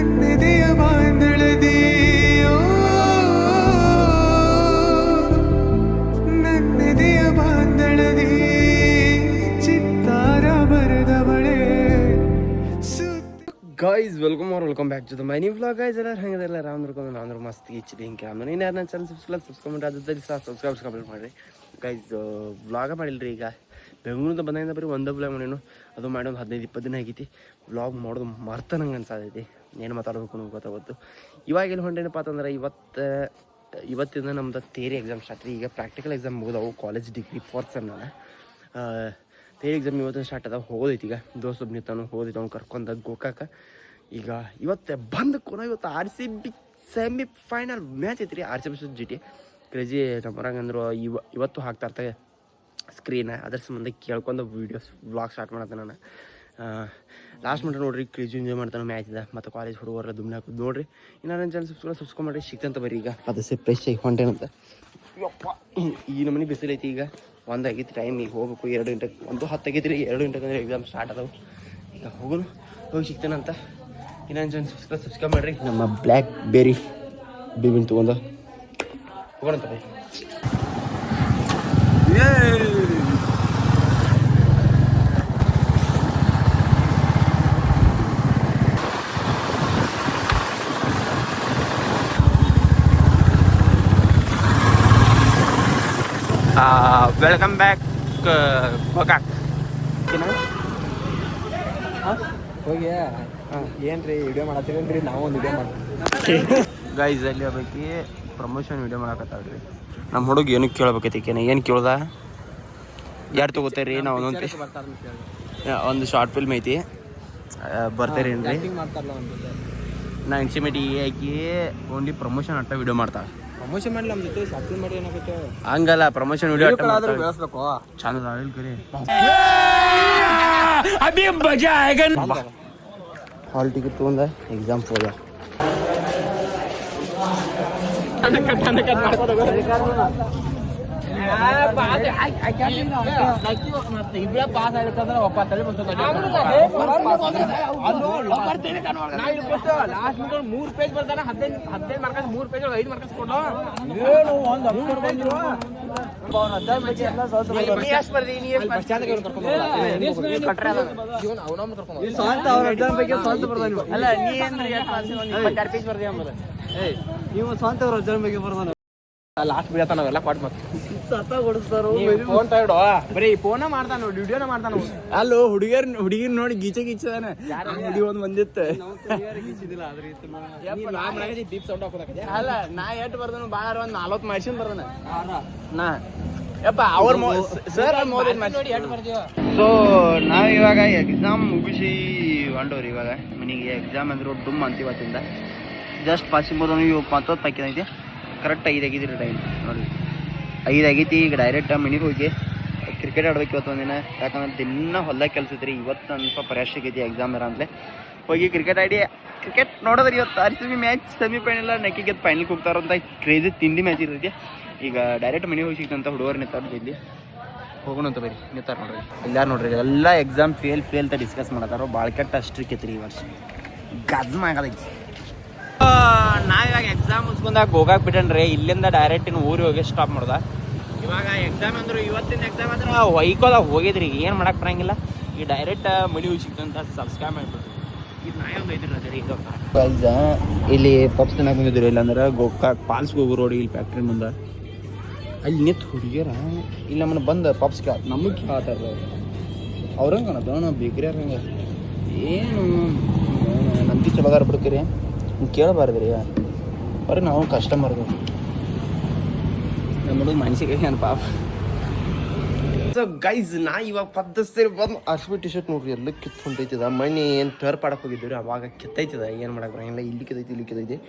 ನನ್ನೆದೆಯ ಬಾಂಧಳದಿ ನನ್ನೆದೆಯ ಬಾಂಧಳದಿ ಚಿತ್ತಾರ ಬರೆದವಳೆ. Guys welcome back to the my new vlog. Guys ಎಲ್ಲರೂ ಹೆಂಗದಲ್ಲ ರಾಮ್ ನೋಡ್ಕೊಂಡು ನಾನು ಮಸ್ತ್ ಇಚ್ಚಿದೆ ಹಿಂಗೆ ಆಮೇಲೆ ನೀನು ಯಾರು ನನ್ನ ಚಾನಲ್ ಸಬ್ಸ್ಕ್ರೈಬ್ ಮಾಡಿ ಅದ್ರಲ್ಲಿ ಸಬ್ಸ್ಕ್ರೈಬ್ ಮಾಡಿರಿ ಗೈಸ್. ವ್ಲಾಗ ಮಾಡಿಲ್ರಿ ಈಗ ಬೆಂಗಳೂರಿಂದ ಬಂದಾಗಿಂದ ಬರೀ ಒಂದೇ ವ್ಲಾಗ್ ಮಾಡೀನು. ಅದು ಮಾಡಿ ಒಂದು 15-20 ದಿನ ಆಗೈತಿ. ವ್ಲಾಗ್ ಮಾಡೋದು ಮರ್ತ ನಂಗೆ ಅನ್ಸಾದೈತಿ. ಏನು ಮಾತಾಡಬೇಕು ಅನ್ನೋದು ಗೊತ್ತಾಗುತ್ತೆ. ಇವಾಗ ಎಲ್ಲಿ ಹೊಂಟೇನಪ್ಪ ಅಂತಂದ್ರೆ ಇವತ್ತಿಂದ ನಮ್ದು ಥಿಯರಿ ಎಕ್ಸಾಮ್ ಸ್ಟಾರ್ಟ್ ರೀ. ಈಗ ಪ್ರಾಕ್ಟಿಕಲ್ ಎಕ್ಸಾಮ್ ಮುಗಿದವು ಕಾಲೇಜ್ ಡಿಗ್ರಿ 4th ಸೆಮ್ ನಾನು. ಥಿಯರಿ ಎಕ್ಸಾಮ್ ಇವತ್ತು ಸ್ಟಾರ್ಟ್ ಅದಾವ. ಹೋಗೋದೈತಿ ಈಗ ದೋಸ್ತ ನಿಂತಾನು ಹೋಗೋದೈತಿ ಅವ್ನು ಕರ್ಕೊಂಡ ಗೋಕಾಕ. ಈಗ ಇವತ್ತು ಬಂದು ಇವತ್ತು RCB ಸೆಮಿ ಫೈನಲ್ ಮ್ಯಾಚ್ ಐತಿ ರೀ. RCB GT ಕ್ರೇಜಿ ನಮ್ಮರಂಗೆ ಅಂದರು ಇವತ್ತು ಹಾಕ್ತಾ ಇರ್ತಾರೆ ಸ್ಕ್ರೀನ್. ಅದ್ರ ಸಂಬಂಧ ಕೇಳ್ಕೊಂಡು ವೀಡಿಯೋಸ್ ವ್ಲಾಗ್ ಸ್ಟಾರ್ಟ್ ಮಾಡತ್ತೆ ನಾನು. ಲಾಸ್ಟ್ ಮಟ್ಟ ನೋಡ್ರಿ ಕ್ರೇಜಿ ಎಂಜಾಯ್ ಮಾಡ್ತಾನೆ ಮ್ಯಾಚ್ ಇದೆ. ಮತ್ತು ಕಾಲೇಜ್ ಹುಡುಗರೆಲ್ಲ ದುಮ್ನೆ ಹಾಕೋದು ನೋಡ್ರಿ. ಇನ್ನು ನನ್ನ ಚಾನಲ್ ಸಬ್ಸ್ಕ್ರೈಬ್ ಮಾಡಿ ಸಿಕ್ತಂತ ಬರೀ ಈಗ ಅದಕ್ಕೆ ಫ್ರೆಶ್ ಆಗಿ ಹೊಂಟೇನಂತ. ಯಪ್ಪ ಈ ನಮ್ಮನೆ ಬಿಸಿಲೈತಿ. ಈಗ 1 ಆಗೈತಿ ಟೈಮ್. ಈಗ ಹೋಗ್ಬೇಕು 2 ಗಂಟೆಗೆ. 1:10 ಆಗೈತಿ ರೀ. 2 ಗಂಟೆಗೆ ಅಂದರೆ ಎಕ್ಸಾಮ್ ಸ್ಟಾರ್ಟ್ ಅದಾವೆ. ಈಗ ಹೋಗಿ ಸಿಗ್ತೇನಂತ. ಇನ್ನೊಂದು ಚಾನಲ್ ಸಬ್ಸ್ಕ್ರೈಬ್ ಮಾಡಿರಿ. ನಮ್ಮ ಬ್ಲ್ಯಾಕ್ ಬೆರಿ ಬೇಬಿನ ತೊಗೊಂಡು ಹೋಗೋಣಂತ ಬೈ. Welcome back Gokak. ಹೋಗಿ ಏನ್ರಿ ವಿಡಿಯೋ ಮಾಡತ್ತೀರೇನ್ರಿ? ನಾವು ಒಂದು ವಿಡಿಯೋ ಮಾಡ್ತೀವಿ ಗೈಸ್. ಅಲ್ಲಿ ಹೋಗ್ಬೇಕು ಪ್ರಮೋಷನ್ ವಿಡಿಯೋ ಮಾಡಕತ್ತಾವ್ರಿ. ನಮ್ಮ ಹುಡುಗ ಏನು ಕೇಳ್ಬೇಕೈತಿ. ಏನು ಕೇಳ್ದ ಯಾರು ತೊಗೋತಾರ್ರಿ? ನಾವು ಒಂದು ಶಾರ್ಟ್ ಫಿಲ್ಮ್ ಐತಿ ಬರ್ತಾರೇನ್ರಿ? ನಾ ಇನ್ಸ್ಟಿಮೇಟ್ ಹಾಕಿ ಓನ್ಲಿ ಪ್ರಮೋಷನ್ ಅಟ್ಟ ವಿಡಿಯೋ ಮಾಡ್ತಾಳೆ. ಪ್ರಮೋಷನ್ ಮಾಡಿ ನಮ್ಮ ಜೊತೆ ಶಾಪಿಂಗ್ ಮಾಡಿ ಏನಾಗುತ್ತೆ ಹಂಗಲ್ಲ, ಪ್ರಮೋಷನ್ ವಿಡಿಯೋ ಬೆಳೆಸ್ಬೇಕು. ಚಾನಲ್ ಆಯಿಲ್ ಕರಿ ಹಾಲ್ ಟಿಕೆಟ್ ತೊಗೊಂಡ ಎಕ್ಸಾಮ್ ಹೋದ. ಇಬ್ಬರ ಪಾಸ್ ಆಗಿರ್ತಂದ್ರೆ ಒಪ್ಪ ತಲೆ ಲಾಸ್ಟ್ 3 ಪೇಜ್ ಬರ್ತಾನೆ. 15 ಮಾರ್ಕ್ಸ್ 3 ಪೇಜ್ 5 ಮಾರ್ಕ್ಸ್ ಕೊಡು. ಏನು ಒಂದು ಅಕ್ಷರ ಬಂದಿರೋ ನೀವು ಸ್ವಂತ ಅವ್ರ ಅಜ್ಜನ ಬಗ್ಗೆ ಬರ್ದಾನ. ಲಾಸ್ಟ್ ಬಿಡತ್ತ ನಾವೆಲ್ಲ ಪಾಟ್ ಮತ್ತೆ ಫೋನ್ ತಗೊಡು. ಬರೀ ಫೋನ ಮಾಡ್ತಾನ, ವಿಡಿಯೋನ ಮಾಡ್ತಾನ. ಅಲ್ಲೋ ಹುಡುಗಿರ್ ನೋಡಿ ಗೀಚೆ ಗೀಚದಾನೆ. ಹುಡುಗಿ ಒಂದ್ ಬಂದಿತ್ತು. ಅಲ್ಲ ನಾ ಎಟ್ ಬರ್ದನು ಬಾಳ ಒಂದ್ 40 ಮಾಡ್ಸಿನ್ ಬರ್ದಾನ ನಾ. ಯಪ್ಪ ಅವ್ರ ಸರ್ ಸೊ ನಾವು ಇವಾಗ ಎಕ್ಸಾಮ್ ಮುಗಿಸಿ ಹೊಂಟವ್ರಿ. ಇವಾಗ ಮನೆಗೆ ಎಕ್ಸಾಮ್ ಅಂದ್ರೆ ಡುಮ್ ಅಂತ ಇವತ್ತಿಂದ ಜಸ್ಟ್ ಪಾಸಿಂಗ್ ಇವು 20 ಪ್ಯಾಕಿಂಗ್ ಐತಿ. ಕರೆಕ್ಟ್ 5 ಆಗೈತಿ ರೀ ಟೈಮ್ ನೋಡಿರಿ. 5 ಆಗೈತಿ. ಈಗ ಡೈರೆಕ್ಟ್ ಮನೆಗೆ ಹೋಗಿ ಕ್ರಿಕೆಟ್ ಆಡ್ಬೇಕು ಇವತ್ತು ಒಂದಿನ. ಯಾಕಂದ್ರೆ ದಿನ ಹೊಲ್ದಾಗ ಕೆಲಸ ಐತ್ರಿ. ಇವತ್ತು ಒಂದು ಸ್ವಲ್ಪ ರೆಸ್ಟ್ ಆಗೈತಿ ಎಕ್ಸಾಮ್ ಇರ ಅಂತಲೇ ಹೋಗಿ ಕ್ರಿಕೆಟ್ ಆಡಿ ಕ್ರಿಕೆಟ್ ನೋಡೋದ್ರಿ. ಇವತ್ತು RCB ಮ್ಯಾಚ್ ಸೆಮಿ ಫೈನಲ್ ನಕ್ಕಿ ಗೆದ್ದು ಫೈನಲ್ಗೆ ಹೋಗ್ತಾರಂತ ಕ್ರೇಜಿ ತಿಂಡಿ ಮ್ಯಾಚ್ ಇರ್ತೈತಿ. ಈಗ ಡೈರೆಕ್ಟ್ ಮನೆಗೆ ಹೋಗಿ ಸಿಗ್ತಂತ ಹುಡುಗರು ನಿಂತಾರ ಇಲ್ಲಿ. ಹೋಗೋಣ ಅಂತ ಬರೀ ನಿಂತಾರ ನೋಡ್ರಿ. ಎಲ್ಲಾರು ನೋಡ್ರಿ ಎಲ್ಲ ಎಕ್ಸಾಮ್ ಫೇಲ್ ಅಂತ ಡಿಸ್ಕಸ್ ಮಾಡತ್ತಾರೋ. ಭಾಳ ಕೆಟ್ಟ ಅಷ್ಟ್ರಿಕ್ ಐತ್ರಿ ಈ ವರ್ಷ. ಗಜ್ಮ ಆಗದೈತಿ. ನಾವಿವಾಗ ಎಕ್ಸಾಮ್ ಮುಗಿಸ್ಕೊಂಡಾಗ ಗೋಕಾಕ್ ಬಿಟ್ಟನ್ರಿ. ಇಲ್ಲಿಂದ ಡೈರೆಕ್ಟ್ ಇನ್ನು ಊರಿಗೆ ಹೋಗಿ ಸ್ಟಾಪ್ ಮಾಡ್ದ. ಇವಾಗ ಎಕ್ಸಾಮ್ ಅಂದ್ರೆ ಇವತ್ತಿನ ಎಕ್ಸಾಮ್ ಅಂದ್ರೆ ವೈಕೋದಾಗ ಹೋಗಿದ್ರಿ. ಏನು ಮಾಡಕ್ಕೆ ಬರಂಗಿಲ್ಲ. ಈಗ ಡೈರೆಕ್ಟ್ ಮನೆ ಹೋಗಿ ಸಿಗ್ತಂತ ಸಬ್ಸ್ಕ್ರೈಬ್ ಮಾಡಿಬಿಡ್ರಿ. ಇದು ನಾಯೊಂದು ಐತ್ರಿ ಇದು ಗೈಸ್. ಇಲ್ಲಿ ಪಪ್ಸ್ ತಿನ್ನಕ್ಕೆ ಬಂದಿದ್ರಿ. ಇಲ್ಲಾಂದ್ರೆ ಗೋಕಾಕ್ ಪಾಲ್ಸ್ಗೆ ಹೋಗೋ ರೋಡ್ ಇಲ್ಲಿ ಫ್ಯಾಕ್ಟ್ರಿ ಮುಂದೆ ಅಲ್ಲಿ ನಿಂತು ಹುಡುಗಿಯರ ಇಲ್ಲಿ ನಮ್ಮನ್ನ ಬಂದು ಪಪ್ಸ್ ನಮಗೆ ಕೇಳ್ತಾರೆ. ಅವ್ರಂಗೆ ಕಾಣತ್ತ ನಾವು ಬೇಕ್ರಿಯಾರ ಹಂಗೆ ಏನು ನಂಬಿ ಚಲೋದಾರ ಬಿಡ್ತೀರಿ ಕೇಳಬಾರ್ದ್ರಿ. ಅವ್ರಿಗೆ ನಾವು ಕಸ್ಟಮರ್ದು ನಮ್ಮ ಹುಡುಗ ಮನ್ಸಿಗೆ ಏನು ಪಾಪ. ಸೊ ಗೈಸ್ ನಾ ಇವಾಗ ಪದ್ಧತಿ ಬಂದು RCB ಟಿ ಶರ್ಟ್ ನೋಡ್ರಿ ಎಲ್ಲ ಕಿತ್ಕೊಂಡೈತಿದ. ಮಣ್ಣಿ ಏನು ಟರ್ ಪಾಡಕ್ಕೆ ಹೋಗಿದ್ದೀವಿ ಅವಾಗ ಕಿತ್ತೈತಿದ. ಏನು ಮಾಡಕ್ಕೆ ಬರಂಗಿಲ್ಲ. ಇಲ್ಲಿ ಕಿತ್ತೈತಿ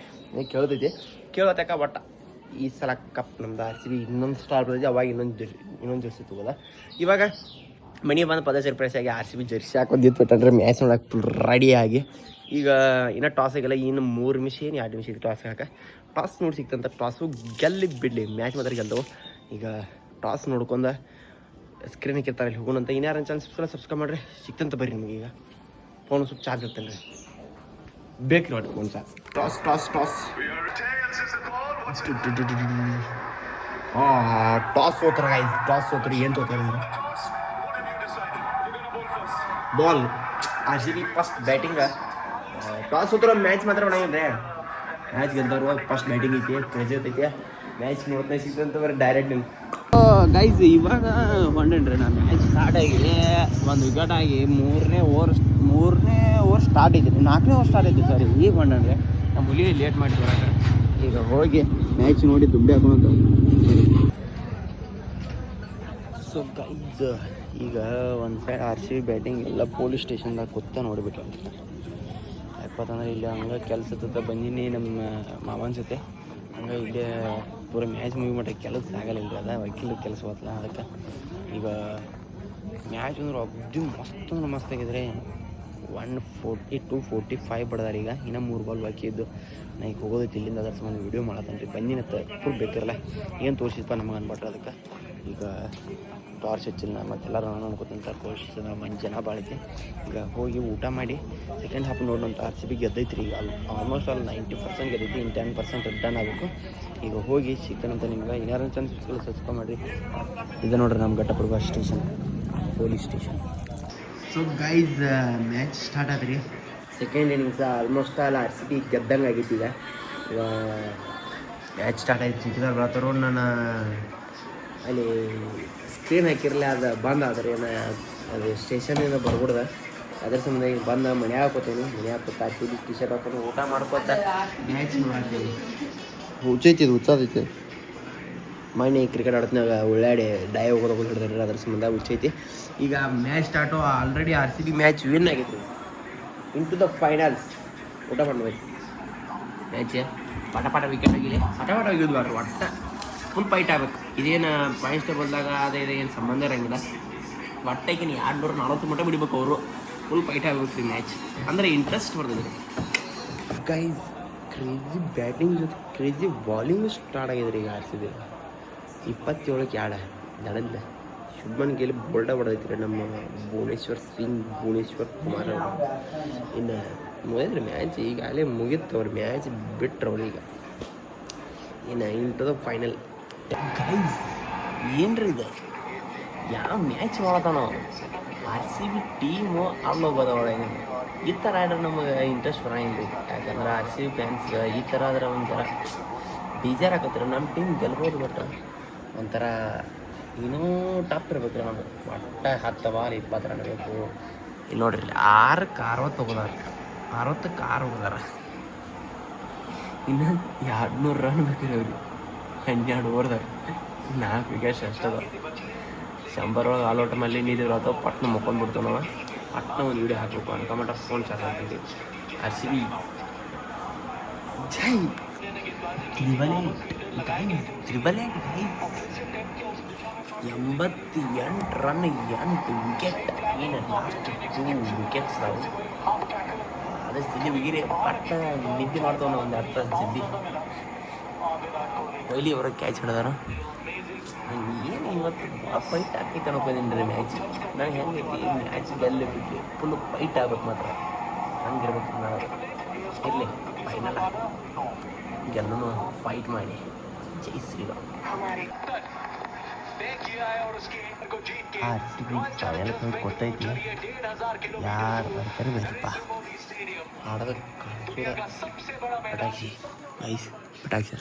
ಕೇಳ್ತೈತಿ ಕೇಳತಕ್ಕ. ಬಟ್ ಈ ಸಲ ಕಪ್ ನಮ್ದು RCB ಇನ್ನೊಂದು ಸ್ಟಾರ್ ಬರ್ತೈತಿ. ಅವಾಗ ಇನ್ನೊಂದು ಜರ್ಸಿ ತಗೋದ. ಇವಾಗ ಮನೆಗೆ ಬಂದು ಸರ್ಪ್ರೈಸ್ ಆಗಿ RCB ಜರ್ಸಿ ಹಾಕೊಂಡಿದ್ದು ಬಿಟ್ಟಂದ್ರೆ ಮ್ಯಾಚ್ ನೋಡಕ್ಕೆ ಫುಲ್ ರೆಡಿಯಾಗಿ. ಈಗ ಇನ್ನೂ ಟಾಸ್ ಆಗಿಲ್ಲ. ಇನ್ನು 3 ನಿಮಿಷ ಏನು 2 ನಿಮಿಷ ಟಾಸ್ ಹಾಕಿ ಟಾಸ್ ನೋಡಿ ಸಿಕ್ತಂತ. ಟಾಸು ಗೆಲ್ಲಿ ಬಿಡಲಿ ಮ್ಯಾಚ್ ಮಾತ್ರ ಗೆಲ್ದವು. ಈಗ ಟಾಸ್ ನೋಡ್ಕೊಂಡು ಸ್ಕ್ರೀನ್ ಹಾಕಿರ್ತಾರೆ ಇಲ್ಲಿ ಹೋಗೋಣಂತ. ಇನ್ಯಾರು ಚಾನ್ಸ್ ಸಬ್ಸ್ಕ್ರೈಬ್ ಮಾಡಿರಿ ಸಿಕ್ತಂತ ಬರ್ರಿ ನಿಮಗೆ. ಈಗ ಫೋನ್ ಸ್ವಲ್ಪ ಚಾರ್ಜ್ ಇರ್ತೇನೆ ರೀ. ಬೇಕು ನೋಡಿ ಒಂದು ಟಾಸ್ ಟಾಸ್ ಟಾಸ್ ಟಾಸ್ ಸೋತ್ರ ಟಾಸ್ ಸೋತ್ರಿ ಏನು ತೋತಾರೆ ball R C B first batting toss ಸೋತ್ರ ಮ್ಯಾಚ್ ಮಾತ್ರ ಒಣಗಿದ್ರೆ ಮ್ಯಾಚ್ ಗೆಲ್ದವ್ರು ಫಸ್ಟ್ ಬ್ಯಾಟಿಂಗ್ ಐತಿ ಕ್ರೇಜಿ ಐತಿ ಮ್ಯಾಚ್ ನೋಡ್ತಾ ಸಿಗ್ತಂತ ಬರೀ ಡೈರೆಕ್ಟ್ ಗೈಸ್ ಇವಾಗ ಹೊಂಡೇನ್ರಿ ನಾನು ಮ್ಯಾಚ್ ಸ್ಟಾರ್ಟ್ ಆಗಿ ಒಂದು ವಿಕೆಟ್ ಆಗಿ ಮೂರನೇ ಓವರ್ ಸ್ಟಾರ್ಟ್ ಐತಿ 4ನೇ ಓವರ್ ಸ್ಟಾರ್ಟ್ ಐತಿ ಸರಿ ಈಗ ಹೊಂಡೇನ್ರಿ ನಮ್ಮ ಹುಲಿ ಲೇಟ್ ಮಾಡಿ ಬರೋಕೆ ಈಗ ಹೋಗಿ ಮ್ಯಾಚ್ ನೋಡಿ ದುಡ್ಡು ಹಾಕೊಂಡು ಸೊ ಗೈಸ್ ಈಗ ಒಂದು side R C B batting ಎಲ್ಲ ಪೊಲೀಸ್ ಸ್ಟೇಷನ್ದಾಗ ಕೂತ ನೋಡಿಬಿಟ್ಟು ಯಾಕಂದ್ರೆ ಇಲ್ಲಿ ಹಂಗೆ ಕೆಲಸದ ಬಂದೀನಿ ನಮ್ಮ ಮಾವನ ಜೊತೆ ಹಂಗೆ ಇಲ್ಲೇ ಪೂರ ಮ್ಯಾಚ್ ಮುಗಿ ಮಟ್ಟ ಕೆಲಸ ಆಗಲ್ಲ ಇಲ್ರಿ ಅದ ವಕೀಲ ಕೆಲಸ ಬತ್ತಲ್ಲ ಅದಕ್ಕೆ ಈಗ ಮ್ಯಾಚ್ ಅಂದ್ರೆ ಅಬ್ದಿ ಮಸ್ತ್ ಅಂದ್ರೆ ಮಸ್ತ್ ಆಗಿದ್ರೆ 140 to 45 ಬಡ್ದಾರ ಈಗ ಇನ್ನೂ 3 ಬಾಲ್ ಬಾಕಿ ಇದ್ದು ನಾ ಈಗ ಹೋಗೋದೈತಿ ಇಲ್ಲಿಂದ ಅದ್ರ ಸಂಬಂಧ ವೀಡಿಯೋ ಮಾಡತ್ತೇನೆ ರೀ ಬಂದಿನ ಫುಲ್ ಬೇಕಿರಲ್ಲ ಏನು ತೋರಿಸಿಪ್ಪ ನಮಗೆ ಅನ್ಬಟ್ರೆ ಅದಕ್ಕೆ ಈಗ ಟಾರ್ಚ್ ಹಚ್ಚಿಲ್ಲ ಮತ್ತೆಲ್ಲರೂ ನೋಡ್ಕೊತೀನಿ ತೋರಿಸಿದ್ರೆ ಮಂದಿ ಜನ ಭಾಳ ಐತಿ ಈಗ ಹೋಗಿ ಊಟ ಮಾಡಿ ಸೆಕೆಂಡ್ ಹಾಫ್ ನೋಡೋಂಥ ಆರ್ ಸಿ ಬಿ ಗೆದ್ದೈತಿ ರೀ ಈಗ ಆಲ್ಮೋಸ್ಟ್ ಅಲ್ಲಿ 90% ಗೆದ್ದೈತಿ ಇನ್ನು 10% ರಿಟರ್ನ್ ಆಗಬೇಕು ಈಗ ಹೋಗಿ ಸಿಗ್ತಾನಂತ ನಿಮ್ಗೆ ಏನಾರು ಚಾನ್ಸ್ ಸಬ್ಸ್ಕ್ರೈಬ್ ಮಾಡಿರಿ ಇದು ನೋಡ್ರಿ ನಮ್ಮ Ghataprabha station police station so guys match start ಆದ್ರಿ ಸೆಕೆಂಡ್ ಇನ್ನಿಂಗ್ಸ್ ಆಲ್ಮೋಸ್ಟ್ ಅಲ್ಲಿ ಆರ್ ಸಿ ಬಿ ಗೆದ್ದಂಗೆ ಆಗೈತಿ ಈಗ ಮ್ಯಾಚ್ ಸ್ಟಾರ್ಟ್ ಆಯ್ತು ಸಿಕ್ಕಿದಾಗ ಬರತ್ತಾರೋ ನಾನು ಅಲ್ಲಿ ಸ್ಕ್ರೀನ್ ಹಾಕಿರಲಿಲ್ಲ ಅದು ಬಂದ್ ಆದ್ರೆ ಏನು ಅದು ಸ್ಟೇಷನಿಂದ ಬರ್ಬಿಡ್ದ ಅದ್ರ ಸಂಬಂಧ ಈಗ ಬಂದು ಮನೆ ಹಾಕೋತೀನಿ ಮನೆ ಹಾಕೋತ R C B T shirt ಹಾಕೊಂಡು ಊಟ ಮಾಡ್ಕೋತ ಮ್ಯಾಚ್ ನೋಡ್ತೀವಿ ಹುಚ್ಚೈತಿ ಹುಚ್ಚೈತಿ ಮನೆ ಕ್ರಿಕೆಟ್ ಆಡ್ತಿನಾಗ ಒಳ್ಳಾಡಿ ಡೈ ಹೋಗೋದು ಹಿಡಿದ್ರೆ ಅದ್ರ ಸಂಬಂಧ ಹುಚ್ಚೈತಿ ಈಗ match start already R C B match win ಆಗಿತ್ತು ಇನ್ ಟು ದ ಫೈನಲ್ಸ್ ಊಟ ಮಾಡ್ಬೇಕು ಮ್ಯಾಚ್ ಪಟ ವಿಕೆಟ್ ಆಗಿಲ್ಲ ಪಟ ಆಗಿದ್ವು ಅವ್ರು ಒಟ್ಟ ಫುಲ್ ಫೈಟ್ ಆಗ್ಬೇಕು ಇದೇನು ಪಾಯಿಂಟ್ಸ್ ಟೇಬಲ್ದಾಗ ಅದೇ ಇದೆ ಏನು ಸಂಬಂಧ ಇರೋಂಗಿಲ್ಲ ಒಟ್ಟಕ್ಕೆ 240 ಮಟ್ಟ ಬಿಡ್ಬೇಕು ಅವರು ಫುಲ್ ಫೈಟ್ ಆಗ್ಬೇಕು ರೀ ಮ್ಯಾಚ್ ಅಂದರೆ ಇಂಟ್ರೆಸ್ಟ್ ಬರ್ತದೆ ಗೈಸ್ ಕ್ರೇಜಿ ಬ್ಯಾಟಿಂಗ್ ಜೊತೆ ಕ್ರೇಜಿ ಬಾಲಿಂಗ್ ಸ್ಟಾರ್ಟ್ ಆಗಿದೆ ರೀ ಈಗ ಆರ್ ಸಿ ಬಿ 27ಕ್ಕೆ ನಡೆದ ಶುಭ್ಮನ್ ಗಿಲ್ ಬೋಲ್ಡ ಹೊಡೆದೈತಿ ರೀ ನಮ್ಮ ಭುವನೇಶ್ವರ್ ಕುಮಾರ್ ಅವರು ಇನ್ನು ಮುಗಿದ್ರಿ ಮ್ಯಾಚ್ ಈಗಾಗಲೇ ಮುಗಿತು ಅವ್ರ ಮ್ಯಾಚ್ ಬಿಟ್ರು ಅವ್ರು ಈಗ ಇನ್ನು ಇಂಟು ದ ಫೈನಲ್ ಗೈಸ್ ಏನ್ರಿ ಇದು ಯಾವ ಮ್ಯಾಚ್ ಮಾಡತಾನ ಆರ್ ಸಿ ಬಿ ಟೀಮು ಹೋಗೋದ ಒಳಗೆ ಈ ಥರ ಆಡ್ರೆ ನಮಗೆ ಇಂಟ್ರೆಸ್ಟ್ ಬರೋಂಗಿಲ್ಲ ರೀ ಯಾಕಂದ್ರೆ ಆರ್ ಸಿ ಬಿ ಫ್ಯಾನ್ಸ್ಗೆ ಈ ಥರ ಆದ್ರೆ ಒಂಥರ ಬೇಜಾರು ಆಕತ್ರಿ ನಮ್ಮ ಟೀಮ್ ಗೆಲ್ಬೋದು ಬಟ್ ಒಂಥರ ಇನ್ನೂ ಟಫ್ ಇರ್ಬೇಕು ರೀ ನಮಗೆ ಒಟ್ಟು 10 ಬಾಲ್ 20 ರನ್ ಬೇಕು ಇಲ್ಲಿ ನೋಡ್ರಿ 6ಕ್ಕೆ 60 ಹೋಗೋದಾರ 60ಕ್ಕೆ 6 ಹೋಗೋದಾರ ಇನ್ನು 200 ರನ್ ಬೇಕ್ರಿ ಅವ್ರಿಗೆ 12 ಓವರ್ದಾಗ 4 ವಿಕೆಟ್ಸ್ ಅಷ್ಟದ 100 ಒಳಗೆ ಆಲ್ ಔಟ್ ಮೇಲೆ ನೀರು ಅಥವಾ ಪಟ್ನ ಮುಕ್ಕೊಂಡ್ಬಿಡ್ತಾವೆ ನಾವು ಪಟ್ನ ಒಂದು ವೀಡಿಯೋ ಹಾಕಬೇಕು ಅನ್ಕೊಂಬಿಟ್ಟ ಫೋನ್ ಚಾರ್ಜ್ ಆಗ್ತೈತಿ ಆರ್ ಸಿ ಬಿ ಜೈ ತ್ರಿಬಲ್ ಏಟ್ 88 ರನ್ 8 ವಿಕೆಟ್ ಏನು ಲಾಸ್ಟ್ 2 ವಿಕೆಟ್ಸ್ ನಾವು ಅದೇ ಜಲ್ದಿ ಬಿಗಿರಿ ಪಟ್ಟ ನಿದ್ದೆ ಮಾಡ್ತಾವ ನಾವು ಒಂದು 10 ತಾಸು ಜಲ್ದಿ ಕೊಹ್ಲಿ ಅವರ ಕ್ಯಾಚ್ ಹಿಡಿದಾರ ಏನು ಇವತ್ತು ಫೈಟ್ ಆಗ್ತೈತೆ ಅನ್ಕೊಂಡಿದ್ದೀನಿ ರೀ ಮ್ಯಾಚ್ ನನಗೆ ಹೆಂಗೈತಿ ಮ್ಯಾಚ್ ಗೆಲ್ಲಬೇಕು ಫುಲ್ ಫೈಟ್ ಆಗ್ಬೇಕು ಮಾತ್ರ ಹಂಗಿರ್ಬೇಕು ನಾನು ಇರಲಿ ಫೈನಲ್ ಗೆಲ್ಲೂ ಫೈಟ್ ಮಾಡಿ ಜೈ Shriram R C B channel ಗೊತ್ತೈತಿ ಯಾರು ಬರ್ತಾರೆ ಬೇಕಪ್ಪ ಆಡೋದಕ್ಕೆ ಪಟಾಕ್ಷಿ ಐಸ್ ಪಟಾಕ್ಷಿ